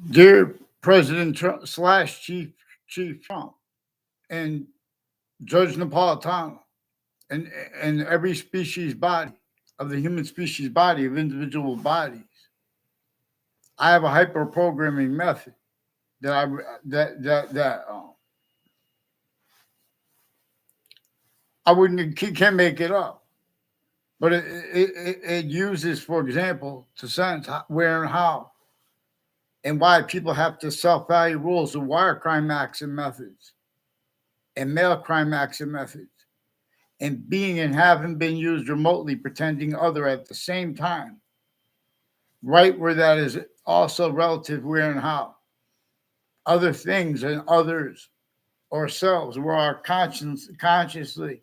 Dear President Trump slash Chief Trump and Judge Napolitano and every species body of the human species body of individual bodies, I have a hyper programming method that I that I wouldn't can't make it up, but it uses, for example, to sense where and how and why people have to self value rules of wire crime acts and methods and mail crime acts and methods and being and having been used remotely, pretending other at the same time, right where that is also relative where and how. Other things and others or selves were our conscience consciously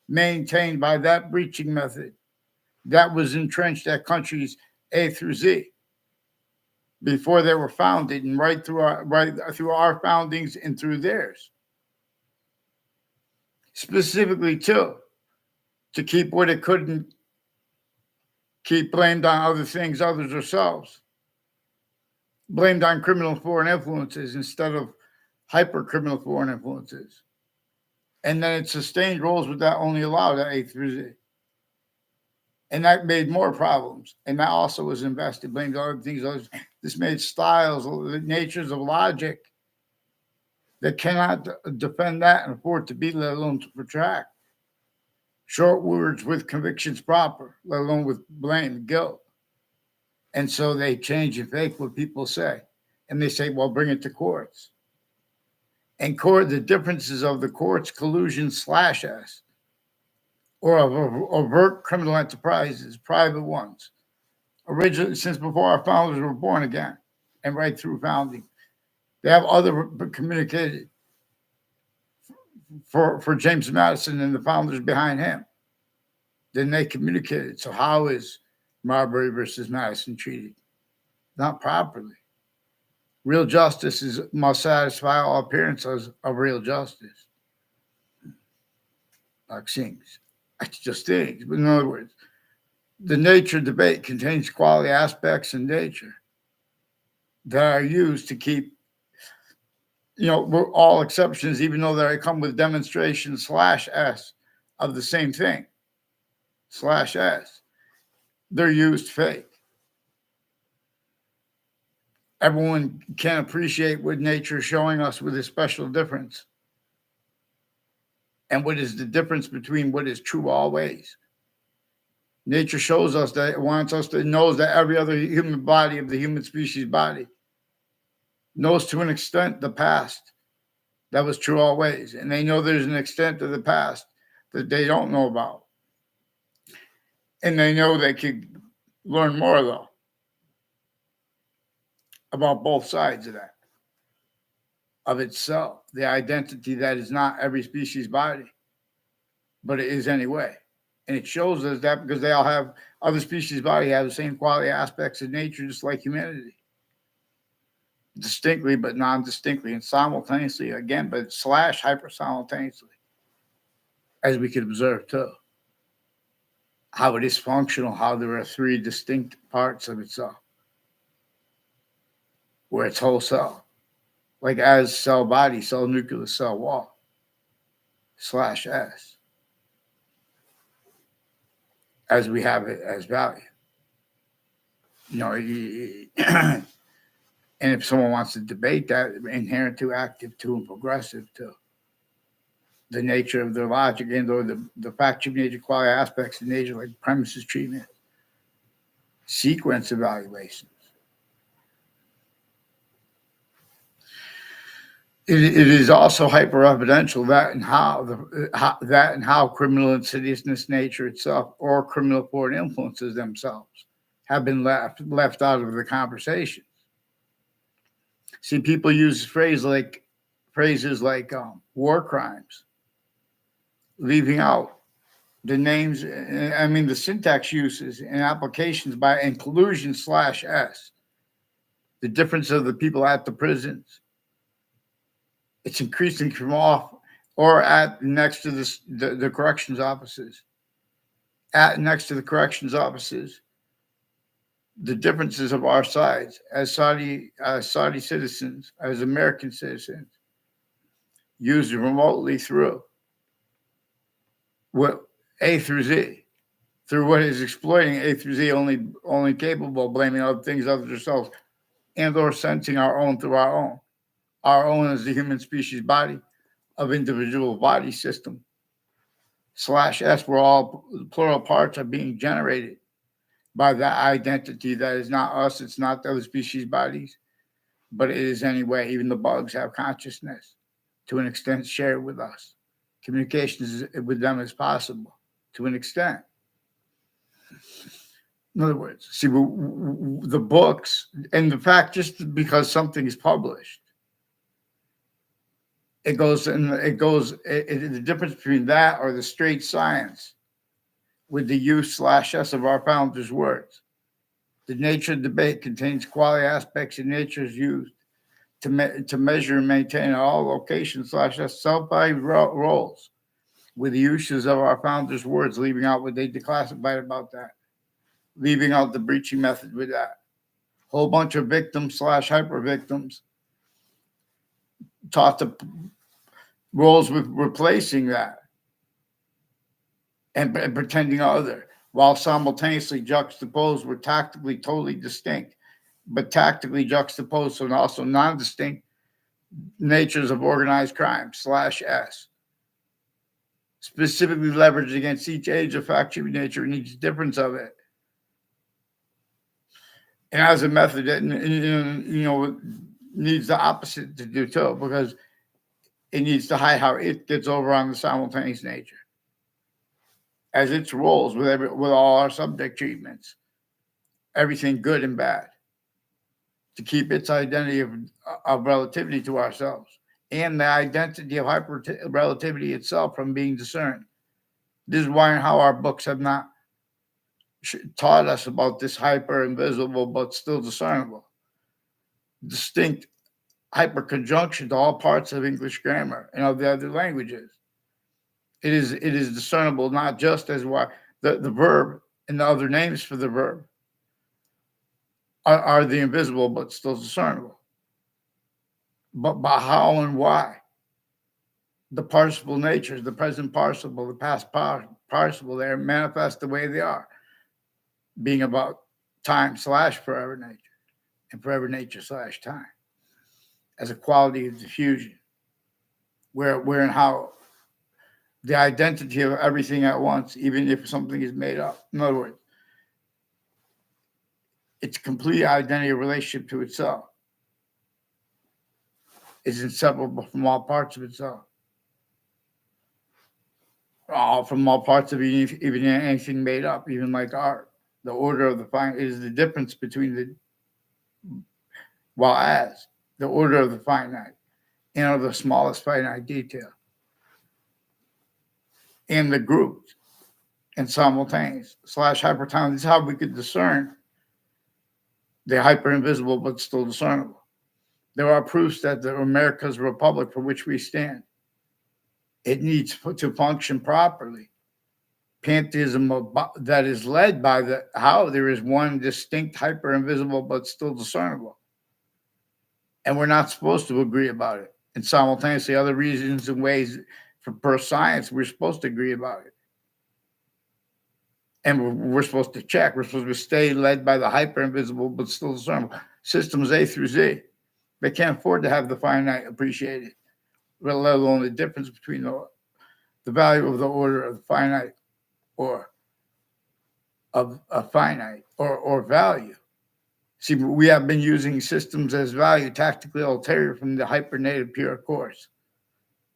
maintained by that breaching method that was entrenched at countries A through Z before they were founded and right through our foundings and through theirs. Specifically too, to keep what it couldn't keep blamed on other things, others, ourselves. Blamed on criminal foreign influences instead of hyper criminal foreign influences. And then it sustained roles with that only allowed at A through Z. And that made more problems. And that also was invested, blamed on other things. This made styles, natures of logic that cannot defend that and afford to be, let alone to protract. Short words with convictions proper, let alone with blame, guilt. And so they change and fake what people say. And they say, well, bring it to courts. And the differences of the courts, collusion slash S, or of overt criminal enterprises, private ones, originally since before our founders were born again and right through founding. They have other communicated for James Madison and the founders behind him. Then they communicated. So how is Marbury versus Madison treated? Not properly. Real justice must satisfy all appearances of real justice. Like things. It's just things. But in other words, the nature debate contains quality aspects in nature that are used to keep, all exceptions, even though they come with demonstration slash S of the same thing, slash S. They're used fake. Everyone can appreciate what nature is showing us with a special difference. And what is the difference between what is true always? Nature shows us that it wants us to know that every other human body of the human species body knows to an extent the past that was true always. And they know there's an extent of the past that they don't know about. And they know they could learn more, though, about both sides of that, of itself, the identity that is not every species body, but it is anyway. And it shows us that because they all have, other species body have the same quality aspects of nature, just like humanity. Distinctly, but non-distinctly, and simultaneously, again, but slash hyper simultaneously, as we could observe too. How it is functional, how there are three distinct parts of itself, where it's whole cell, like as cell body, cell nucleus, cell wall, slash S, as we have it as value. And if someone wants to debate that, inherent to, active to, and progressive to, the nature of their logic and or the fact of nature, quality aspects of nature, like premises treatment, sequence evaluations. It is also hyper evidential that and how criminal insidiousness nature itself or criminal foreign influences themselves have been left out of the conversation. See, people use phrases like war crimes, leaving out the names. I mean, the syntax uses and applications by inclusion slash S. The difference of the people at the prisons. It's increasing from off or at next to the corrections offices. At next to the corrections offices, the differences of our sides as Saudi citizens, as American citizens, used remotely through what A through Z, through what is exploiting A through Z, only capable of blaming other things other than ourselves, and or sensing our own through our own as the human species body of individual body system slash S, where all plural parts are being generated by that identity that is not us, it's not the other species bodies, but it is anyway. Even the bugs have consciousness to an extent shared with us. Communication with them is possible to an extent. In other words, see, the books and the fact just because something is published, the difference between that or the straight science with the use slash S of our founders' words. The nature of debate contains quality aspects of nature's used to measure and maintain all locations slash S self-value roles with the uses of our founders' words, leaving out what they declassified about that, leaving out the breaching method with that. Whole bunch of victims slash hyper victims taught the roles with replacing that and pretending other, while simultaneously juxtaposed were tactically totally distinct, but tactically juxtaposed and also non-distinct natures of organized crime slash S, specifically leveraged against each age of factory nature and each difference of it. And as a method that needs the opposite to do too, because it needs to hide how it gets over on the simultaneous nature as its roles with all our subject treatments, everything good and bad, to keep its identity of relativity to ourselves and the identity of hyper relativity itself from being discerned. This is why and how our books have not taught us about this hyper invisible but still discernible, distinct hyper conjunction to all parts of English grammar and of the other languages. It is discernible not just as what the verb and the other names for the verb are the invisible but still discernible. But by how and why? The participle natures, the present participle, the past participle, they manifest the way they are, being about time slash forever nature and forever nature slash time as a quality of diffusion, where and how the identity of everything at once, even if something is made up. In other words, its complete identity of relationship to itself is inseparable from all parts of itself. From all parts of even anything made up, even like art. The order of the finite is the difference between the order of the finite and of the smallest finite detail in the groups and simultaneous slash hypertime. This is how we could discern the hyper invisible but still discernible. There are proofs that the America's republic for which we stand, it needs to function properly. Pantheism that is led by how there is one distinct hyper invisible but still discernible. And we're not supposed to agree about it. And simultaneously, other reasons and ways per science, we're supposed to agree about it. And we're supposed to check. We're supposed to stay led by the hyper invisible but still discernible. Systems A through Z. They can't afford to have the finite appreciated, let alone the difference between the value of the order of the finite or of a finite or value. See, we have been using systems as value tactically ulterior from the hypernative pure course,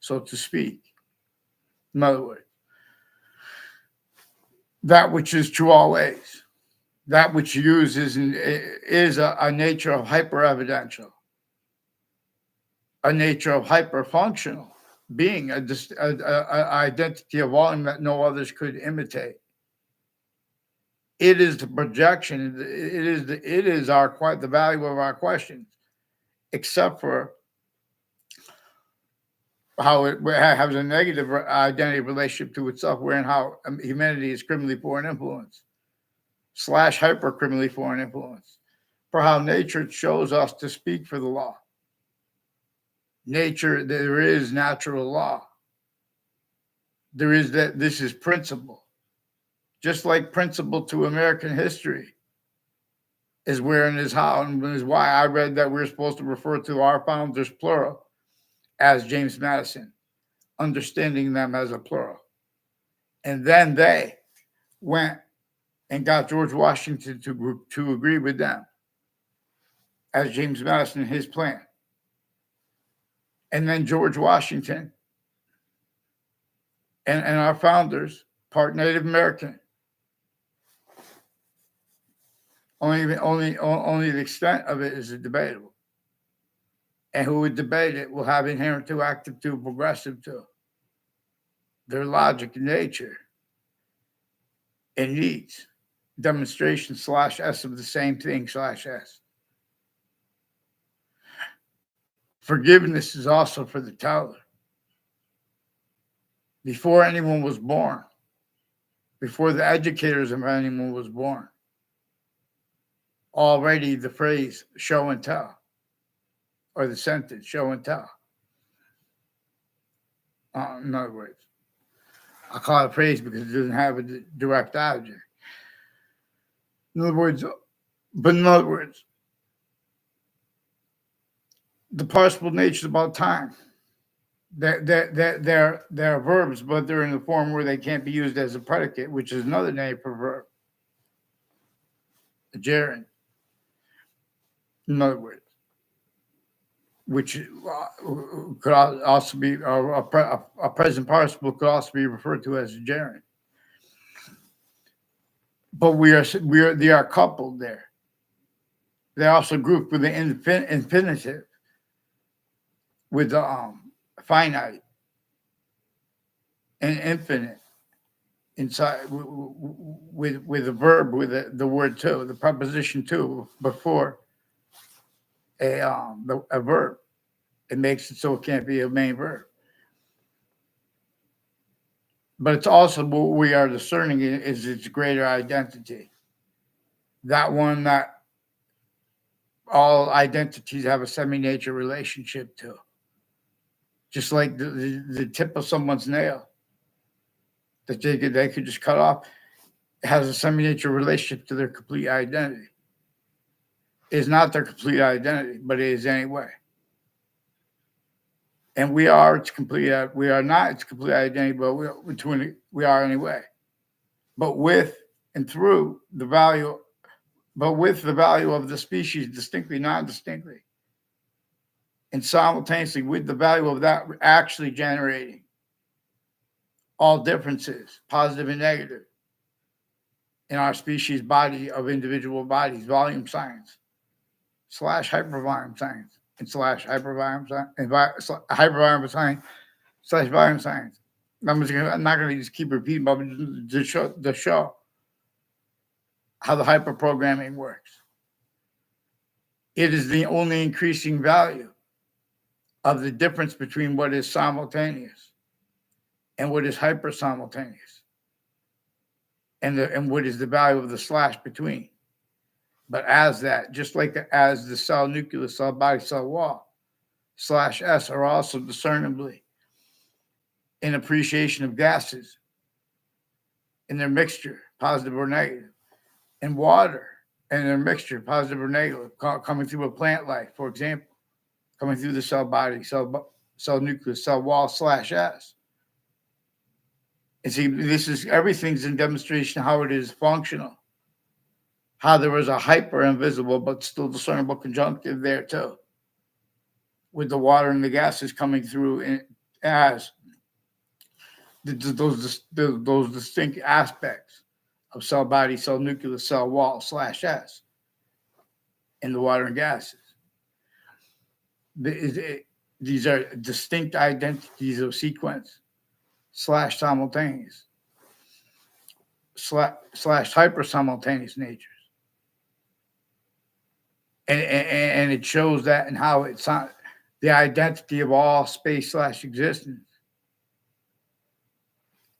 so to speak. In other words, that which is true always, that which uses is a nature of hyper-evidential, a nature of hyper-functional, being a identity of volume that no others could imitate. It is the projection. It is the value of our questions, except for how it has a negative identity relationship to itself, wherein how humanity is criminally poor in influence. slash hypercriminally foreign influence, for how nature shows us to speak for the law. Nature, there is natural law. There is that, this is principle. Just like principle to American history is where and is how and is why I read that we're supposed to refer to our founders, plural, as James Madison, understanding them as a plural. And then they went and got George Washington to agree with them as James Madison in his plan. And then George Washington and our founders, part Native American. Only the extent of it is debatable. And who would debate it will have inherent to, active to, progressive to. Their logic and nature and needs. Demonstration slash S of the same thing slash S. Forgiveness is also for the teller. Before anyone was born, before the educators of anyone was born, already the phrase show and tell, or the sentence show and tell. In other words, I call it a phrase because it doesn't have a direct object. In other words, the participle nature is about time. They're verbs, but they're in the form where they can't be used as a predicate, which is another name for verb. A gerund. In other words, which could also be a present participle could also be referred to as a gerund. But they are coupled there. They're also grouped with the infinitive, with the finite and infinite inside with the verb, with the word to, the preposition to before a verb. It makes it so it can't be a main verb. But it's also what we are discerning is its greater identity. That one that all identities have a semi-nature relationship to. Just like the tip of someone's nail that they could just cut off, it has a semi-nature relationship to their complete identity. It is not their complete identity, but it is anyway. And we are its complete. We are not its complete identity, but we are anyway. But with and through the value, but with the value of the species distinctly, non-distinctly, and simultaneously with the value of that actually generating all differences, positive and negative, in our species body of individual bodies, volume science / hypervolume science and / hypervolume science and hypervolume science / volume science. I'm not going to just keep repeating, but to show how the hyperprogramming works. It is the only increasing value of the difference between what is simultaneous and what is hyper-simultaneous, and what is the value of the / between. But as that, just like as the cell nucleus, cell body, cell wall, / S are also discernibly in appreciation of gases in their mixture, positive or negative, and water and their mixture, positive or negative, coming through a plant life, for example, coming through the cell body, cell nucleus, cell wall / S. And see, everything's in demonstration how it is functional. How there was a hyper invisible but still discernible conjunctive there too, with the water and the gases coming through as those distinct aspects of cell body, cell nucleus, cell wall / S, in the water and gases. These are distinct identities of sequence / simultaneous / hyper simultaneous natures. And it shows that in how it's the identity of all space / existence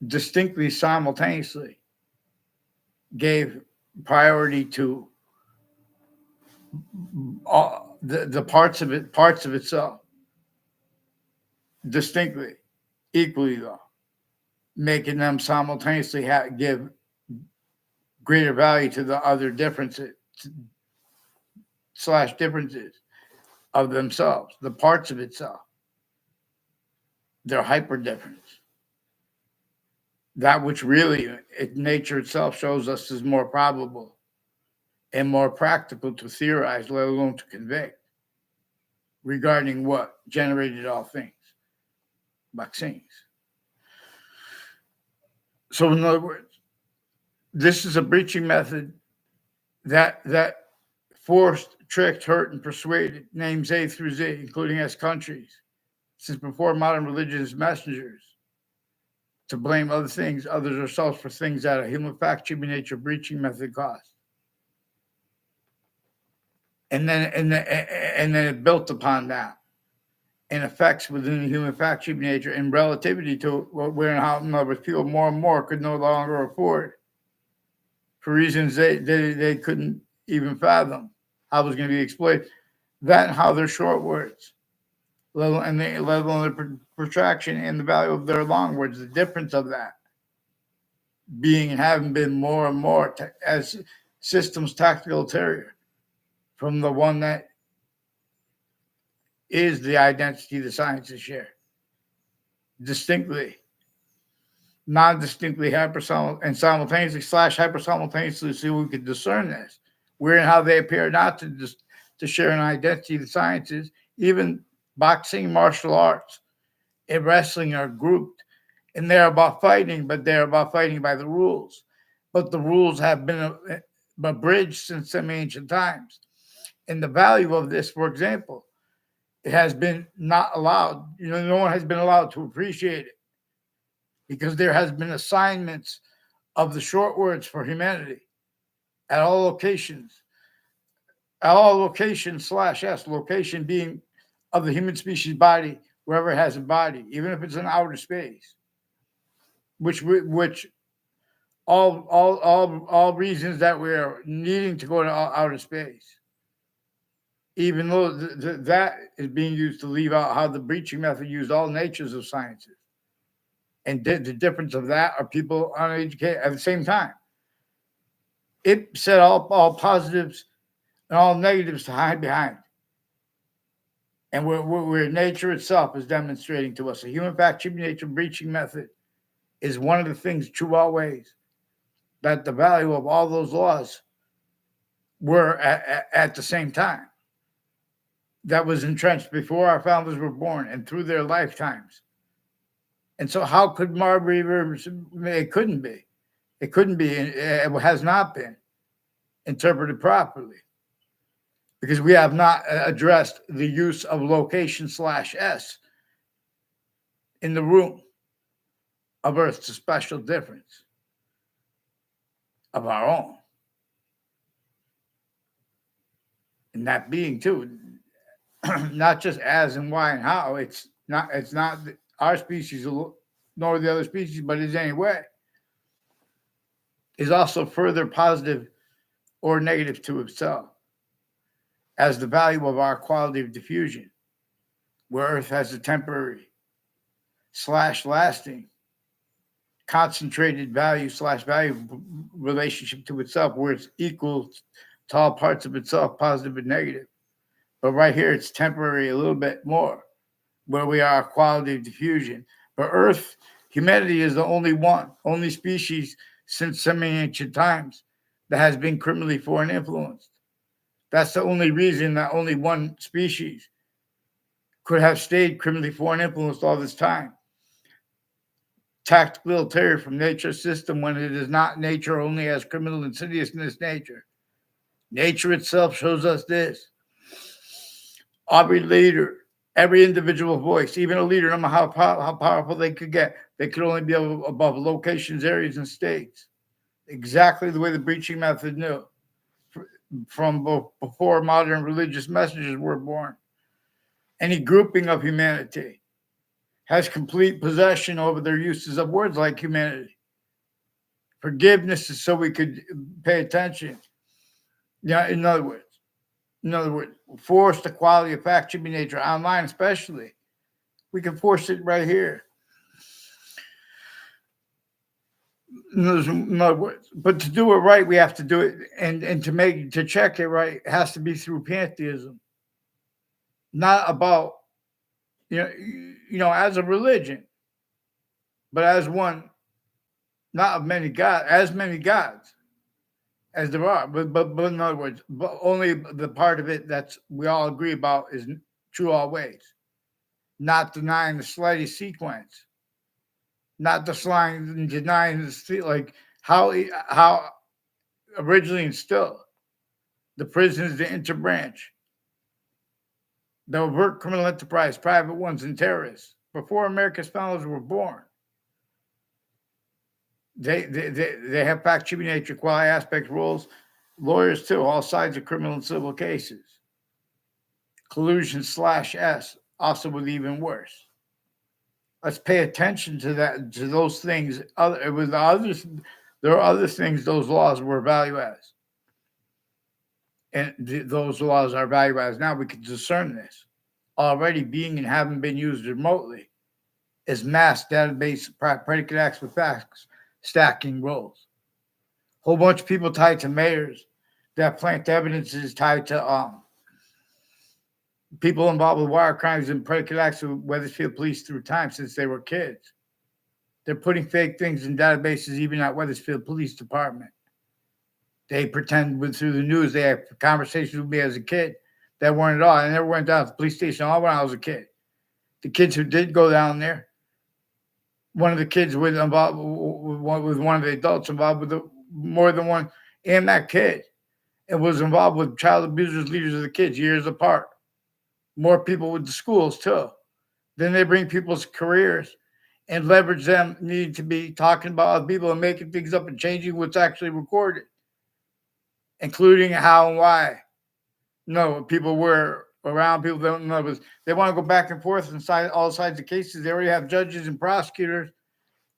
distinctly simultaneously gave priority to all the parts of itself distinctly, equally though, making them simultaneously give greater value to the other differences slash differences of themselves, the parts of itself, their hyper difference. That which really nature itself shows us is more probable and more practical to theorize, let alone to convict, regarding what generated all things, vaccines. So, in other words, this is a breaching method that forced, tricked, hurt, and persuaded names A through Z, including as countries, since before modern religions messengers, to blame other things, others ourselves, for things that a human fact, human nature breaching method caused. And then it built upon that and effects within the human fact, human nature, and relativity to where and how, in other words, people more and more could no longer afford for reasons they couldn't even fathom how it was going to be exploited. That and how their short words, let alone the protraction and the value of their long words, the difference of that being and having been more and more as systems tactical terrier from the one that is the identity the sciences share. Distinctly, non-distinctly and simultaneously slash hyper-simultaneously, so we could discern this. Where and how they appear not to share an identity the sciences, even boxing, martial arts, and wrestling are grouped. And they're about fighting, but they're about fighting by the rules. But the rules have been abridged since some ancient times. And the value of this, for example, it has been not allowed. No one has been allowed to appreciate it because there has been assignments of the short words for humanity at all locations. At all locations slash S, location being of the human species body, wherever it has a body, even if it's in outer space, which all reasons that we're needing to go to outer space, even though that is being used to leave out how the breaching method used all natures of sciences. And the difference of that are people uneducated at the same time. It said all positives and all negatives to hide behind. And where nature itself is demonstrating to us, a human fact, human nature breaching method is one of the things, true always, that the value of all those laws were at the same time. That was entrenched before our founders were born and through their lifetimes. And so how could Marbury Rivers, it couldn't be. It couldn't be, it has not been interpreted properly because we have not addressed the use of location slash S in the room of Earth's special difference of our own. And that being too, not just as and why and how, it's not our species nor the other species, but is any way, is also further positive or negative to itself as the value of our quality of diffusion, where Earth has a temporary slash lasting concentrated value slash value relationship to itself, where it's equal to all parts of itself, positive and negative. But right here, it's temporary a little bit more, where we are quality of diffusion. But Earth, humanity is the only species since semi-ancient times that has been criminally foreign influenced. That's the only reason that only one species could have stayed criminally foreign influenced all this time. Tactical ulterior from nature's system when it is not nature only as criminal insidiousness nature. Nature itself shows us this. Every leader, every individual voice, even a leader, no matter how powerful they could get, they could only be above locations, areas, and states. Exactly the way the breaching method knew from before modern religious messages were born. Any grouping of humanity has complete possession over their uses of words like humanity. Forgiveness is so we could pay attention. Yeah, in other words, force the quality of fact should be nature online, especially. We can force it right here. In other words, but to do it right, we have to do it, and to check it right, it has to be through pantheism, not about as a religion, but as one, not of many gods, as many gods as there are. But in other words, but only the part of it that's we all agree about is true always, not denying the slightest sequence, not denying the like how originally instilled the prisons, the interbranch, the overt criminal enterprise, private ones, and terrorists. Before America's founders were born, they have fact cheating nature, quality aspects, rules, lawyers too, all sides of criminal and civil cases. Collusion / S, also with even worse. Let's pay attention to that, to those things. There are other things those laws were value as, and those laws are value as. Now we can discern this already being and having been used remotely as mass database predicate acts with facts stacking roles. Whole bunch of people tied to mayors that plant evidence is tied to people involved with wire crimes and predicate acts with Weathersfield police through time since they were kids. They're putting fake things in databases even at Weathersfield Police Department. They pretend through the news they have conversations with me as a kid that weren't at all. I never went down to the police station all when I was a kid. The kids who did go down there, one of the kids was involved with one of the adults involved with more than one, and that kid, and was involved with child abusers, leaders of the kids years apart. More people with the schools too. Then they bring people's careers and leverage them needing to be talking about other people and making things up and changing what's actually recorded, including how and why. No, people were around. People don't know. They want to go back and forth inside all sides of cases. They already have judges and prosecutors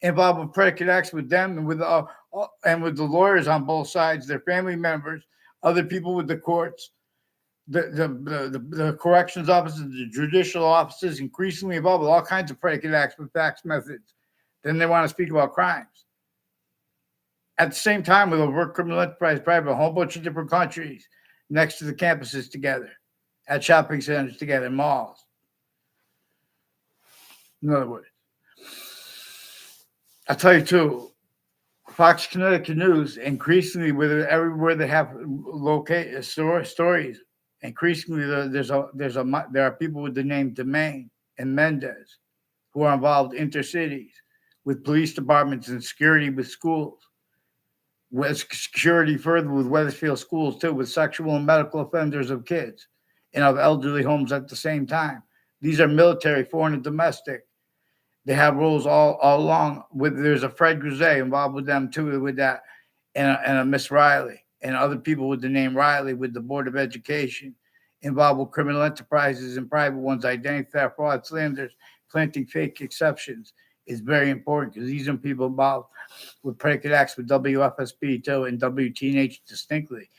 involved with predicate acts with them and with the lawyers on both sides, their family members, other people with the courts, the corrections offices, the judicial offices, increasingly involved with all kinds of predicate acts with facts methods. Then they want to speak about crimes. At the same time, with overt criminal enterprise, private, a whole bunch of different countries next to the campuses together, at shopping centers together, malls. In other words, I'll tell you too, Fox Connecticut News, increasingly, everywhere they have stories, increasingly there are people with the name Domain and Mendez who are involved intercities with police departments and security with schools. With security further with Weathersfield schools too, with sexual and medical offenders of kids and of elderly homes at the same time. These are military, foreign, and domestic. They have roles all along. There's a Fred Grisey involved with them too, with that, and a Miss Riley and other people with the name Riley with the Board of Education involved with criminal enterprises and private ones, identity theft, fraud, slanders, planting fake exceptions is very important because these are people involved with predicate acts with WFSB too and WTNH distinctly,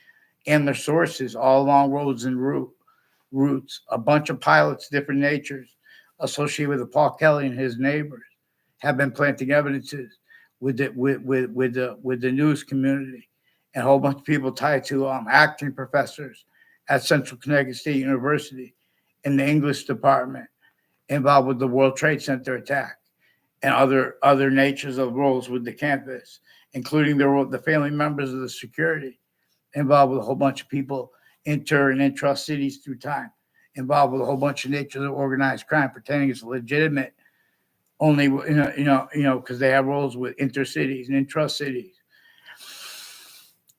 and their sources all along roads and routes. A bunch of pilots, different natures, associated with Paul Kelly and his neighbors, have been planting evidences with the news community, and a whole bunch of people tied to acting professors at Central Connecticut State University in the English department involved with the World Trade Center attack and other natures of roles with the campus, including the family members of the security, involved with a whole bunch of people inter and intra cities through time, involved with a whole bunch of natures of organized crime, pretending it's legitimate, only because they have roles with intercities and intra cities,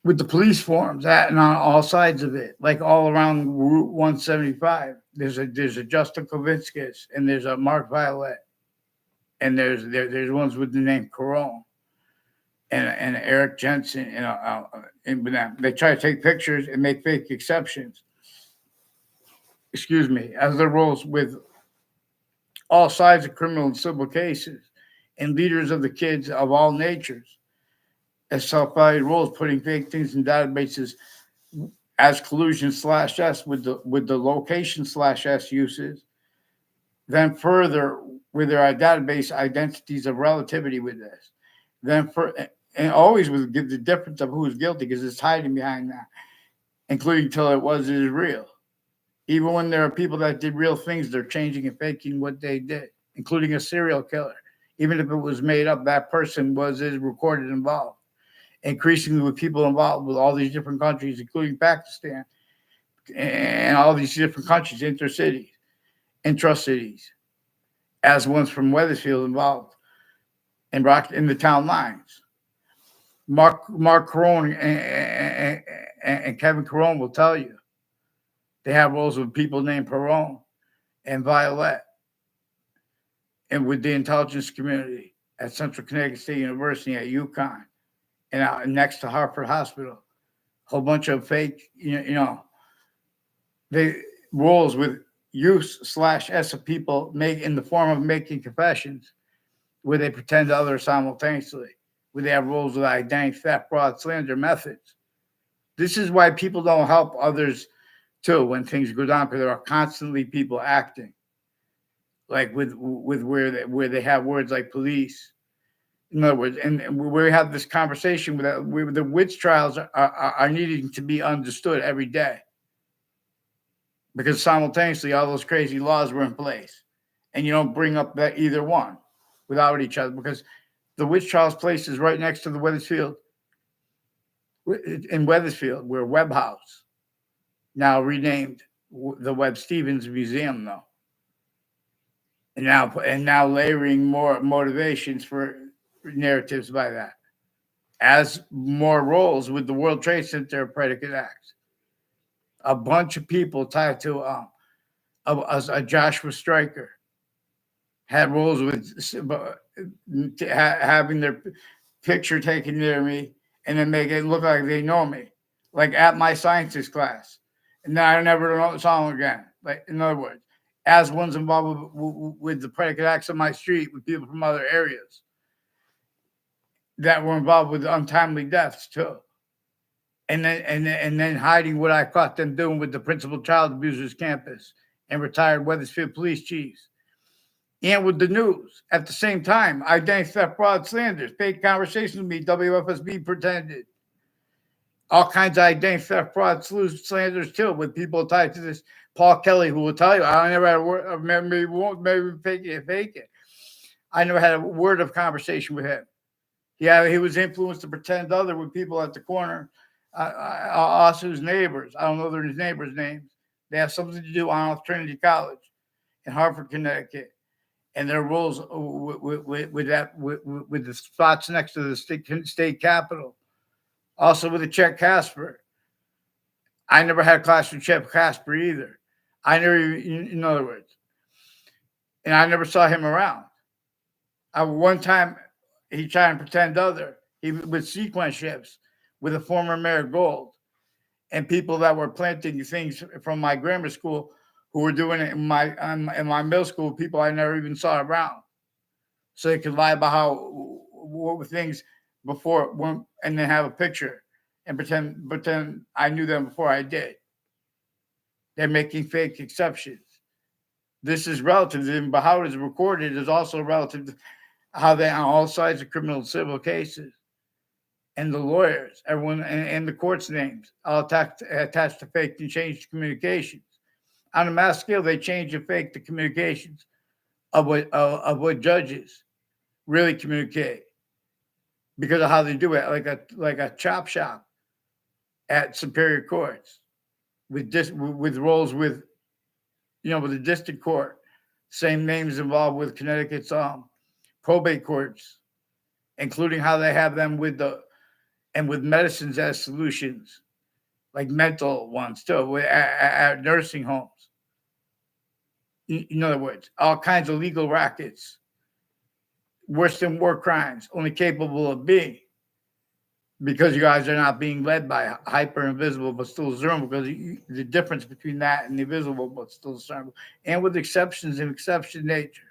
with the police forms at and on all sides of it, like all around Route 175. There's a Justin Kovinskis and there's a Mark Violet. And there's ones with the name Carone and Eric Jensen, and they try to take pictures and make fake exceptions. Excuse me, as their roles with all sides of criminal and civil cases, and leaders of the kids of all natures, as self-valued roles, putting fake things in databases as collusion slash S with the location slash S uses. Then further with their database identities of relativity with this. Then for and always with the difference of who's guilty because it's hiding behind that, including till it was is real. Even when there are people that did real things, they're changing and faking what they did, including a serial killer. Even if it was made up, that person is recorded involved. Increasingly with people involved with all these different countries, including Pakistan and all these different countries, intercities, intra-cities, as ones from Weathersfield involved in the town lines. Mark Carone and Kevin Carone will tell you they have roles with people named Perone and Violet, and with the intelligence community at Central Connecticut State University at UConn, and out next to Hartford Hospital. A whole bunch of fake, they roles with use slash S of people make in the form of making confessions where they pretend to others simultaneously, where they have roles with identity theft, fraud, slander methods. This is why people don't help others too when things go down because there are constantly people acting like with where they have words like police. In other words, and we have this conversation with the witch trials are needing to be understood every day because simultaneously all those crazy laws were in place, and you don't bring up that either one without each other because the witch trials place is right next to the Weathersfield in Weathersfield, where Webb House, now renamed the Webb Stevens Museum, though, and now layering more motivations for narratives by that, as more roles with the World Trade Center predicate acts. A bunch of people tied to a Joshua Stryker had roles with having their picture taken near me and then make it look like they know me, like at my sciences class. And then I never saw them again. Like, in other words, as one's involved with the predicate acts on my street with people from other areas that were involved with untimely deaths too. And then hiding what I caught them doing with the principal child abusers campus and retired Weathersfield police chiefs. And with the news at the same time, identity theft, fraud, slanders, fake conversations with me, WFSB pretended. All kinds of identity theft, fraud, slanders too, with people tied to this. Paul Kelly, who will tell you, I never had a word, maybe fake it. I never had a word of conversation with him. Yeah, he was influenced to pretend other with people at the corner, us his neighbors. I don't know their neighbors' names. They have something to do on Trinity College in Hartford, Connecticut, and their roles with the spots next to the state capitol. Also with the Chet Casper. I never had a class with Chet Casper either. I never, in other words, and I never saw him around. One time he tried to pretend other. He with sequence ships with a former Mayor Gold and people that were planting things from my grammar school who were doing it in my middle school, people I never even saw around. So they could lie about what were things before and then have a picture and pretend I knew them before I did. They're making fake exceptions. This is relative, but how it is recorded is also relative to how they on all sides of criminal and civil cases. And the lawyers, everyone, and the court's names, all attached to fake and changed communications. On a mass scale, they change and fake the communications of what judges really communicate because of how they do it, like a chop shop at superior courts with roles with the district court, same names involved with Connecticut's probate courts, including how they have them with medicines as solutions, like mental ones too, at nursing homes. In other words, all kinds of legal rackets, worse than war crimes, only capable of being, because you guys are not being led by hyper invisible but still discernible, because the difference between that and the visible but still discernible, and with exceptions and exception nature,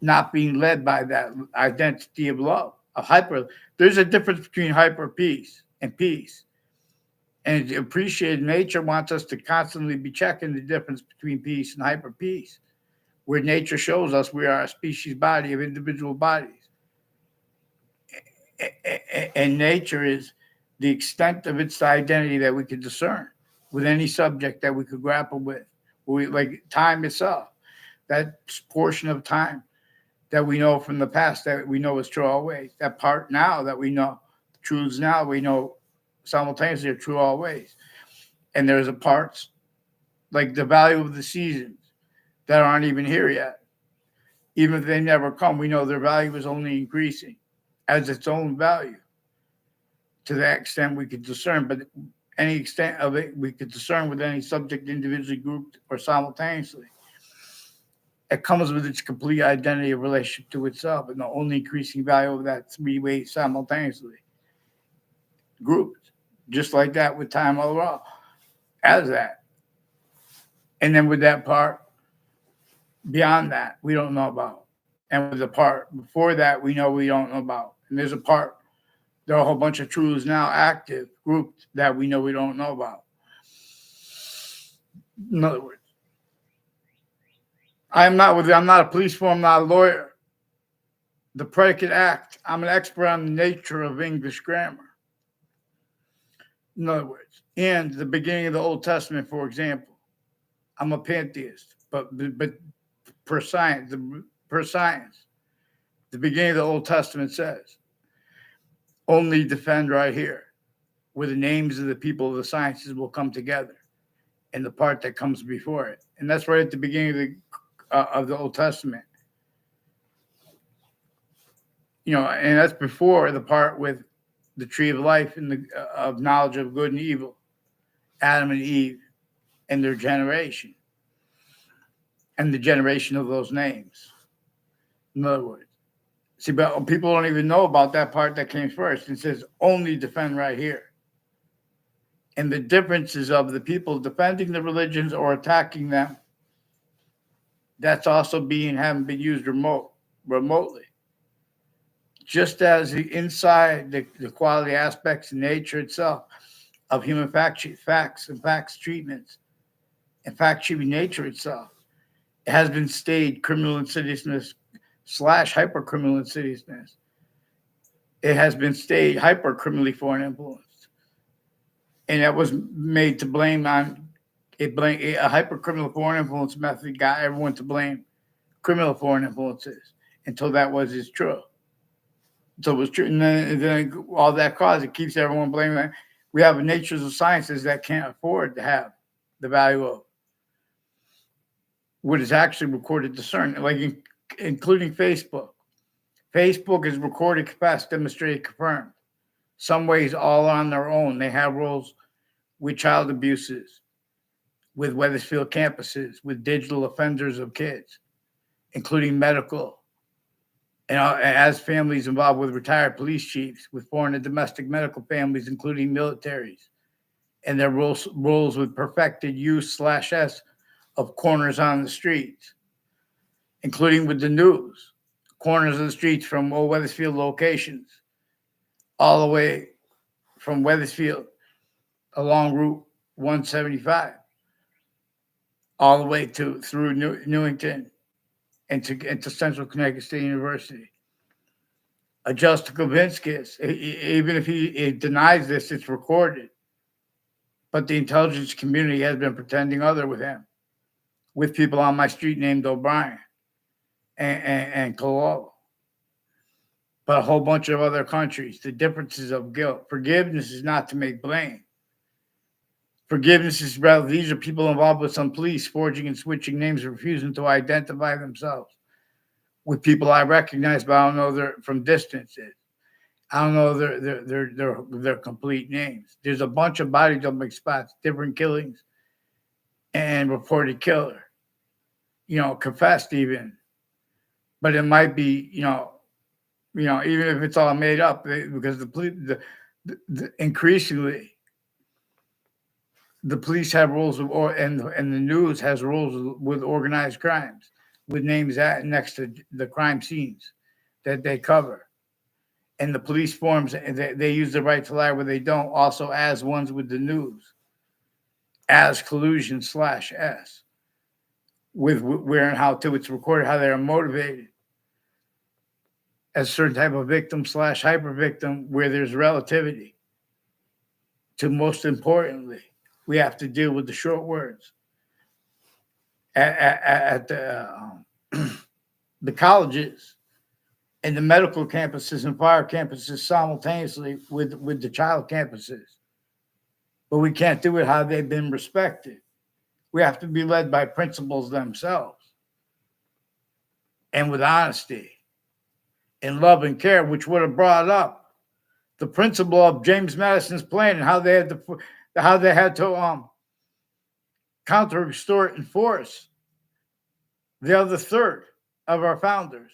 not being led by that identity of love, of hyper. There's a difference between hyper peace and peace. And appreciated nature wants us to constantly be checking the difference between peace and hyper peace, where nature shows us we are a species body of individual bodies. And nature is the extent of its identity that we can discern with any subject that we could grapple with. Like time itself, that portion of time that we know from the past that we know is true always. That part now that we know, truths now we know simultaneously are true always. And there's a parts like the value of the seasons that aren't even here yet. Even if they never come, we know their value is only increasing as its own value to that extent we could discern. But any extent of it we could discern with any subject individually, grouped, or simultaneously. It comes with its complete identity of relationship to itself and the only increasing value of that three ways simultaneously. Grouped, just like that with time overall, as that. And then with that part beyond that, we don't know about. And with the part before that, we know we don't know about. And there's a part, there are a whole bunch of truths now active, grouped, that we know we don't know about. In other words, I'm not a police form, I'm not a lawyer. The predicate act, I'm an expert on the nature of English grammar. In other words, in the beginning of the Old Testament, for example, I'm a pantheist, but per science, the beginning of the Old Testament says, only defend right here, where the names of the people of the sciences will come together, and the part that comes before it. And that's right at the beginning of the Old Testament. And that's before the part with the tree of life and of knowledge of good and evil, Adam and Eve and their generation, and the generation of those names. In other words, see, but people don't even know about that part that came first. It says only defend right here. And the differences of the people defending the religions or attacking them, that's also having been used remotely. Just as the inside, the quality aspects of nature itself, of human facts and facts treatments, and fact treating nature itself, it has been stayed criminal insidiousness / hyper-criminal insidiousness. It has been stayed hyper-criminally foreign influence. And that was made to blame on a hyper-criminal foreign influence method got everyone to blame criminal foreign influences until that was true. So it was true. And then all that caused, it keeps everyone blaming that. We have natures of sciences that can't afford to have the value of what is actually recorded discerned, like including Facebook. Facebook is recorded, confessed, demonstrated, confirmed. Some ways all on their own. They have roles with child abuses, with Wethersfield campuses, with digital offenders of kids, including medical, and as families involved with retired police chiefs, with foreign and domestic medical families, including militaries, and their roles with perfected use /s of corners on the streets, including with the news, corners of the streets from old Wethersfield locations, all the way from Wethersfield along Route 175, all the way through Newington and to Central Connecticut State University. Adjuster Kavinskis, even if he denies this, it's recorded. But the intelligence community has been pretending other with him, with people on my street named O'Brien and Cololo. But a whole bunch of other countries, the differences of guilt. Forgiveness is not to make blame. Forgiveness is rather, these are people involved with some police forging and switching names, refusing to identify themselves with people I recognize, but I don't know from distances. I don't know their complete names. There's a bunch of body dumping spots, different killings, and reported killer. Confessed even, but it might be even if it's all made up, because the police, increasingly, the police have rules and the news has rules with organized crimes, with names next to the crime scenes that they cover. And the police forms, they use the right to lie where they don't, also as ones with the news, as collusion slash S, with where and how to it's recorded, how they're motivated as a certain type of victim slash hyper victim, where there's relativity. To most importantly, we have to deal with the short words at the colleges and the medical campuses and fire campuses simultaneously with the child campuses. But we can't do it how they've been respected. We have to be led by principles themselves and with honesty and love and care, which would have brought up the principle of James Madison's plan and how they had to counter, extort, and force the other third of our founders.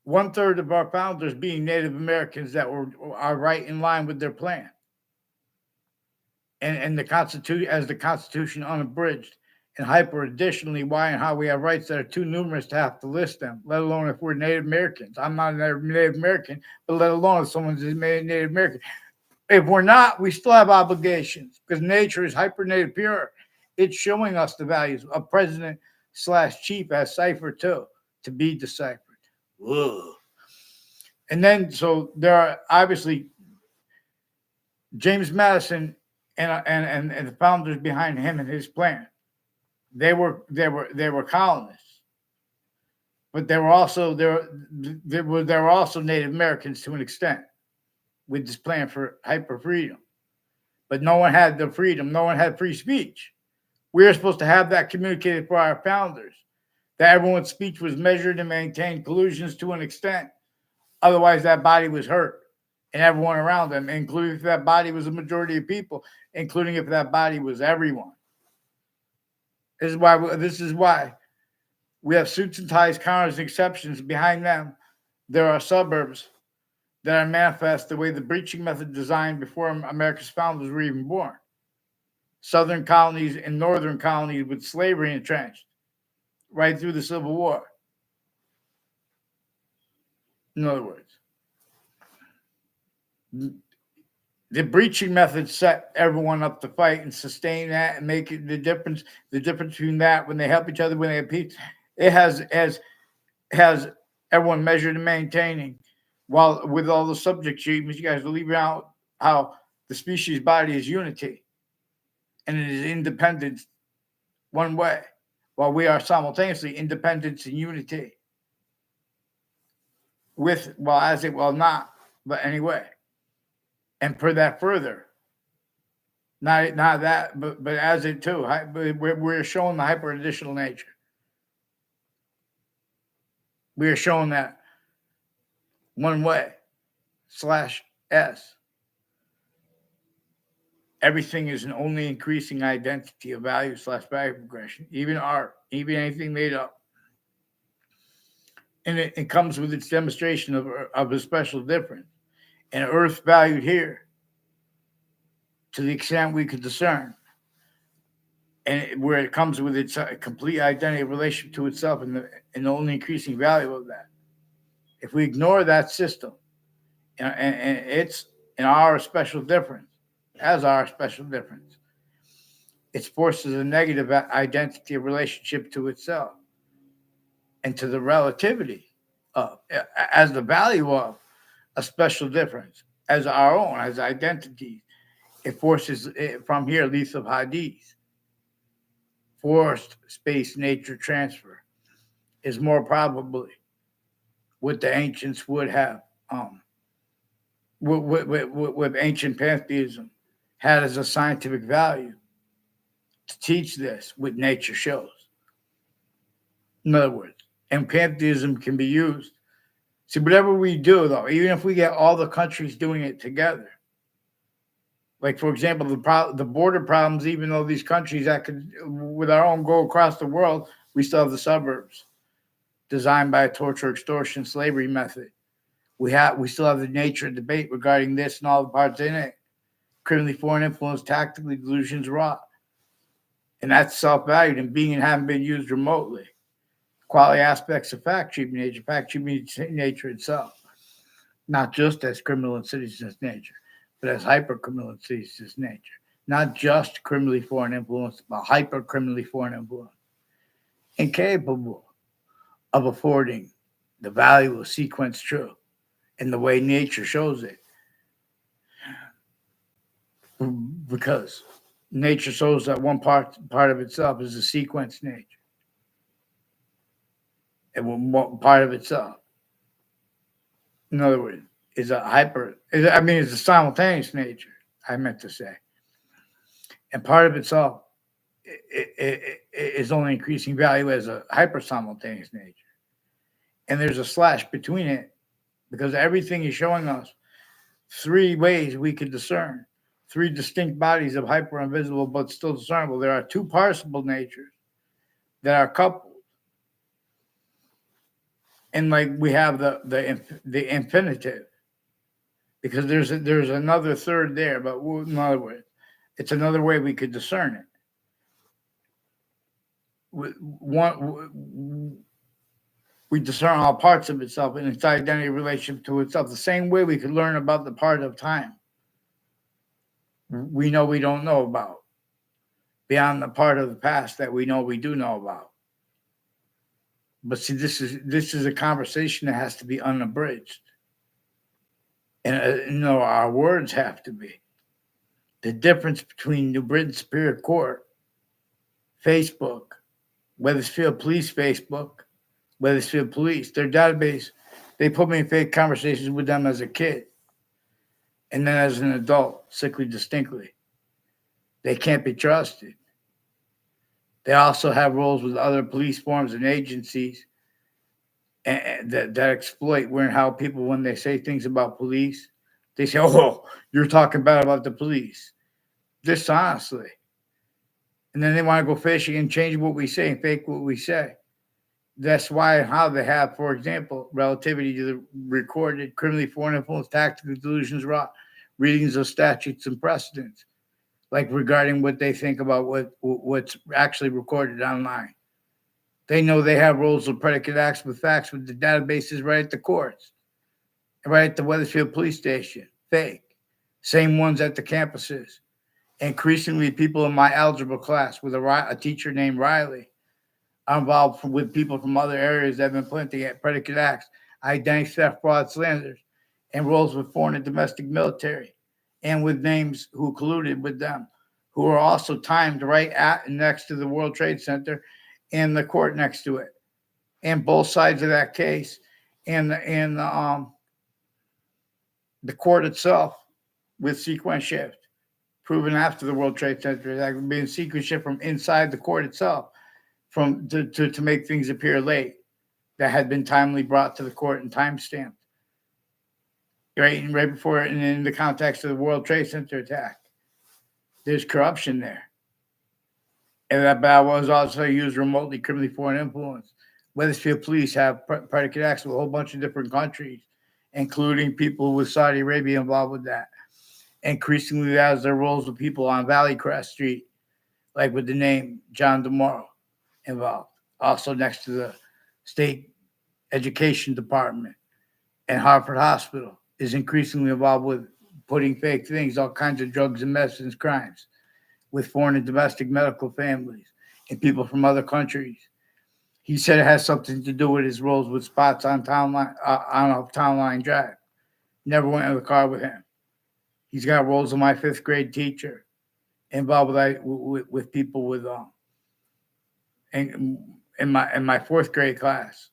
1/3 of our founders being Native Americans that are right in line with their plan. And the Constitution, as the Constitution unabridged, and hyper additionally, why and how we have rights that are too numerous to have to list them, let alone if we're Native Americans. I'm not a Native American, but let alone if someone's a Native American. If we're not, we still have obligations because nature is hyper native pure. It's showing us the values of president slash chief as cipher too, to be deciphered. Whoa. And then, so there are obviously James Madison and the founders behind him and his plan. They were colonists, but there were also Native Americans to an extent with this plan for hyper freedom. But no one had the freedom. No one had free speech. We were supposed to have that communicated for our founders, that everyone's speech was measured and maintained, collusions to an extent. Otherwise, that body was hurt, and everyone around them, including if that body was a majority of people, including if that body was everyone. This is why we have suits and ties, counters, and exceptions. Behind them, there are suburbs that are manifest the way the breaching method designed before America's founders were even born. Southern colonies and northern colonies with slavery entrenched right through the Civil War. In other words, the breaching method set everyone up to fight and sustain that and make it the difference between that when they help each other, when they have peace. It has everyone measured and maintaining, while with all the subject achievements, you guys are leaving out how the species body is unity and it is independence one way, while we are simultaneously independence and unity with, not, but anyway. And for that further, not that, but as it too, we're showing the hyper additional nature. We are showing that one way /S. Everything is an only increasing identity of value / value progression, even art, even anything made up. And it comes with its demonstration of a special difference. And earth valued here to the extent we could discern. And where it comes with its complete identity relationship to itself and the only increasing value of that. If we ignore that system and it's in our special difference, as our special difference, it forces a negative identity relationship to itself and to the relativity of, as the value of a special difference, as our own, as identities. It forces it from here, leads of Hadith. Forced space nature transfer is more probably what the ancients would have, with ancient pantheism had as a scientific value to teach this, what nature shows. In other words, and pantheism can be used. See, whatever we do, though, even if we get all the countries doing it together, like, for example, the border problems, even though these countries that could, with our own, go across the world, we still have the suburbs designed by a torture, extortion, slavery method. We still have the nature of debate regarding this and all the parts in it. Criminally foreign influence, tactically delusions wrought. And that's self-valued and being and having been used remotely. Quality aspects of fact-cheaping nature itself. not just as criminal insidious nature, but as hyper criminal insidious nature. Not just criminally foreign influence, but hyper criminally foreign influence, incapable of affording the value of sequence truth in the way nature shows it. Because nature shows that one part of itself is a sequence nature, and one part of itself, in other words, is a hyper. It's a simultaneous nature. I meant to say, and part of itself is only increasing value as a hyper simultaneous nature. And there's a slash between it because everything is showing us three ways we could discern, three distinct bodies of hyper invisible but still discernible. There are two parsable natures that are coupled, and like we have the infinitive, because there's another third there, but in other words, it's another way we could discern it. We discern all parts of itself in its identity relationship to itself, the same way we could learn about the part of time we know we don't know about, beyond the part of the past that we know we do know about. But see, this is a conversation that has to be unabridged, and our words have to be. The difference between New Britain Superior Court, Facebook, Wethersfield Police Facebook, Wethersfield Police, their database, they put me in fake conversations with them as a kid, and then as an adult, sickly distinctly. They can't be trusted. They also have roles with other police forms and agencies that exploit where and how people, when they say things about police, they say, "Oh, you're talking bad about the police," dishonestly. And then they want to go fishing and change what we say and fake what we say. That's why and how they have, for example, relativity to the recorded criminally foreign influence, tactical delusions, readings of statutes and precedents, like regarding what they think about what's actually recorded online. They know they have roles of predicate acts with facts with the databases right at the courts, right at the Wethersfield police station. Fake. Same ones at the campuses. Increasingly, people in my algebra class with a teacher named Riley are involved with people from other areas that have been planting at predicate acts, identity theft, fraud, slanders, and roles with foreign and domestic military, and with names who colluded with them, who are also timed right at and next to the World Trade Center and the court next to it, and both sides of that case, and the court itself with sequence shift, proven after the World Trade Center, that being sequence shift from inside the court itself, to make things appear late, that had been timely brought to the court and time stamped, right before and in the context of the World Trade Center attack. There's corruption there. And that was also used remotely criminally foreign influence. Wethersfield police have predicate acts with a whole bunch of different countries, including people with Saudi Arabia involved with that. Increasingly, as their roles with people on Valley Crest Street, like with the name John DeMoro involved, also next to the state education department, and Hartford Hospital is increasingly involved with putting fake things, all kinds of drugs and medicines crimes, with foreign and domestic medical families and people from other countries. He said it has something to do with his roles with spots on Town Line Drive. Never went in the car with him. He's got roles of my fifth grade teacher, involved with people with in my fourth grade class,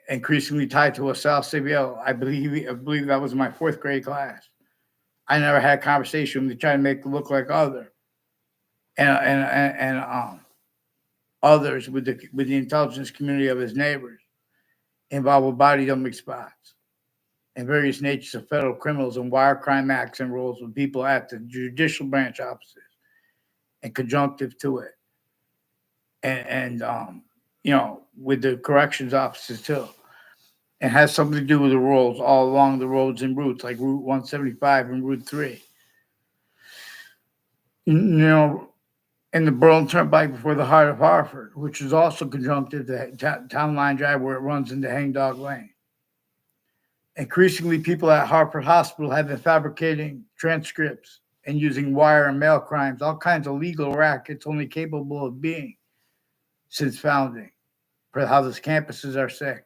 increasingly tied to a South CBO. I believe that was my fourth grade class. I never had a conversation with him to try to make it look like other and others with the intelligence community of his neighbors, involved with body dumping spots and various natures of federal criminals and wire crime acts and roles with people at the judicial branch offices and conjunctive to it, and with the corrections offices too, and has something to do with the roles all along the roads and routes like Route 175 and Route 3. In the Berlin Turnpike before the heart of Hartford, which is also conjunctive to Town Line Drive where it runs into Hangdog Lane. Increasingly, people at Hartford Hospital have been fabricating transcripts and using wire and mail crimes, all kinds of legal rackets only capable of being since founding, for how those campuses are sick.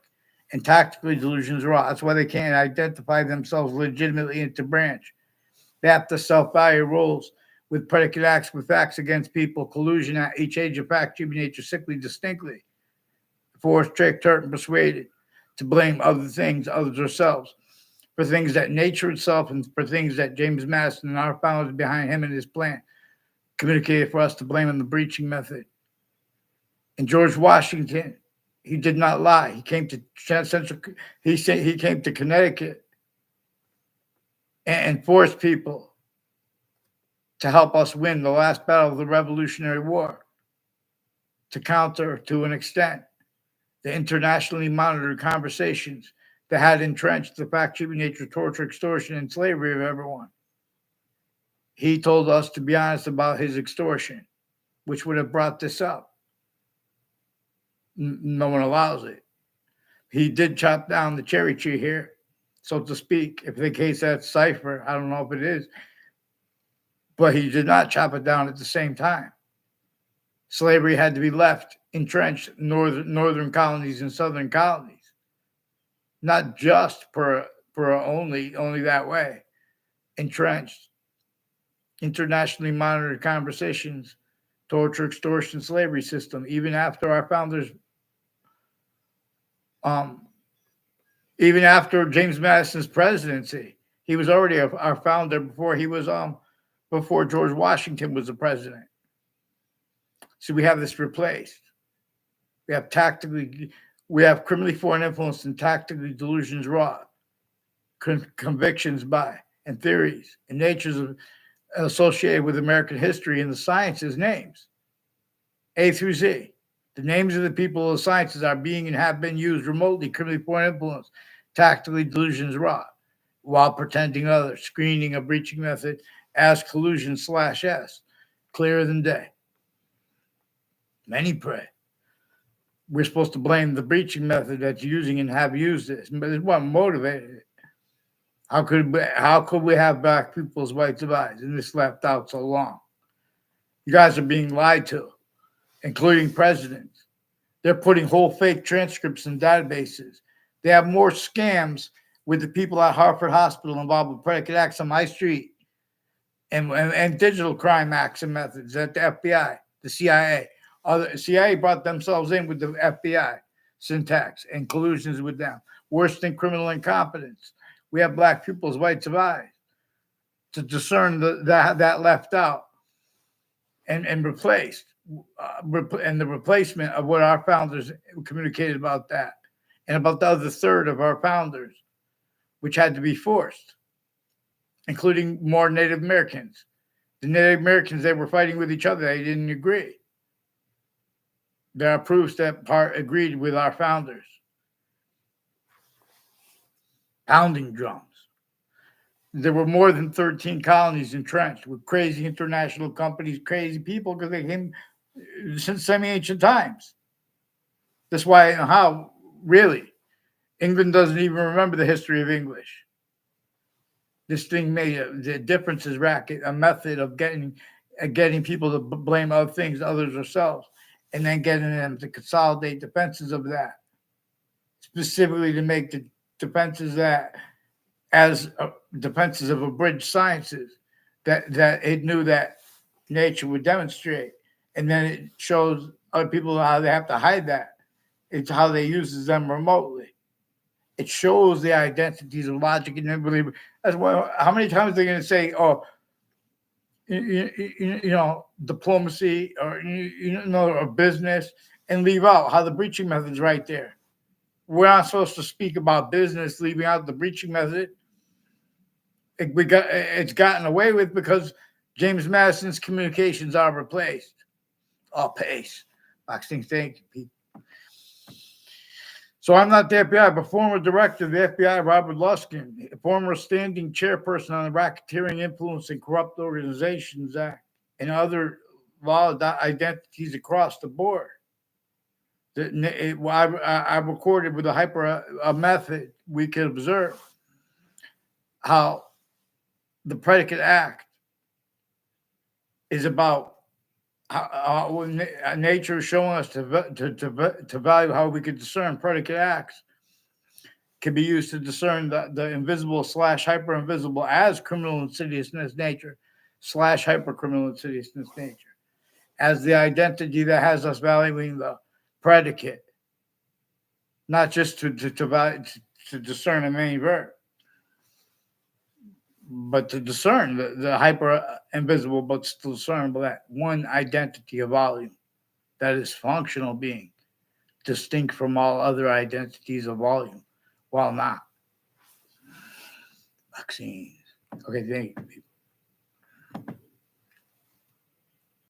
And tactically, delusions raw. That's why they can't identify themselves legitimately into branch. They have to self-value roles with predicate acts with facts against people, collusion at each age of fact, human nature sickly distinctly, forced, tricked, hurt, and persuaded to blame other things, others ourselves, for things that nature itself and for things that James Madison and our founders behind him and his plan communicated for us to blame on the breaching method. And George Washington, he did not lie. He came to Central. He said he came to Connecticut and forced people to help us win the last battle of the Revolutionary War, to counter, to an extent, the internationally monitored conversations that had entrenched the fact, human nature, torture, extortion, and slavery of everyone. He told us to be honest about his extortion, which would have brought this up. No one allows it. He did chop down the cherry tree here, so to speak. If the case that's cipher, I don't know if it is, but he did not chop it down at the same time. Slavery had to be left entrenched in northern colonies and southern colonies, not just for only that way. Entrenched, internationally monitored conversations, torture, extortion, slavery system. Even after our founders, even after James Madison's presidency, he was already our founder before he was before George Washington was the president. So we have this replaced. We have criminally foreign influence and tactically delusions wrought, convictions by, and theories and natures associated with American history and the sciences names, A through Z. The names of the people of the sciences are being and have been used remotely, criminally foreign influence, tactically delusions wrought, while pretending others, screening a breaching method as collusion/S, clearer than day. Many pray. We're supposed to blame the breaching method that's using and have used this, but it's what motivated it. How could we have black people's rights of eyes and this left out so long? You guys are being lied to, including presidents. They're putting whole fake transcripts in databases. They have more scams with the people at Hartford Hospital involved with predicate acts on my street and digital crime acts and methods at the FBI, the CIA. The CIA brought themselves in with the FBI syntax and collusions with them. Worse than criminal incompetence. We have black people's rights of eyes to discern that left out and replaced, and the replacement of what our founders communicated about that, and about the other third of our founders, which had to be forced, including more Native Americans. The Native Americans, they were fighting with each other. They didn't agree. There are proofs that part agreed with our founders. Pounding drums. There were more than 13 colonies entrenched with crazy international companies, crazy people, because they came since semi-ancient times. That's why, how, really, England doesn't even remember the history of English. This thing made the differences racket, a method of getting people to blame other things, others ourselves, and then getting them to consolidate defenses of that, specifically to make the defenses that as defenses of abridged sciences that it knew that nature would demonstrate. And then it shows other people how they have to hide that. It's how they uses them remotely. It shows the identities of logic and unbelief. As well, how many times are they going to say, oh, you know, diplomacy or, or business, and leave out how the breaching method is right there. We're not supposed to speak about business, leaving out the breaching method. It's gotten away with because James Madison's communications are replaced. Oh, pace. Boxing, thank you. So I'm not the FBI, but former director of the FBI, Robert Luskin, former standing chairperson on the Racketeering Influence and Corrupt Organizations Act, and other law identities across the board. I recorded with a method we could observe how the predicate act is about how nature is showing us to value how we could discern predicate acts can be used to discern the invisible slash hyper invisible as criminal insidiousness nature slash hyper criminal insidiousness nature as the identity that has us valuing the predicate, not just to discern a main verb, but to discern the hyper invisible but still discernible, that one identity of volume that is functional being, distinct from all other identities of volume, while not vaccines. Okay, thank you.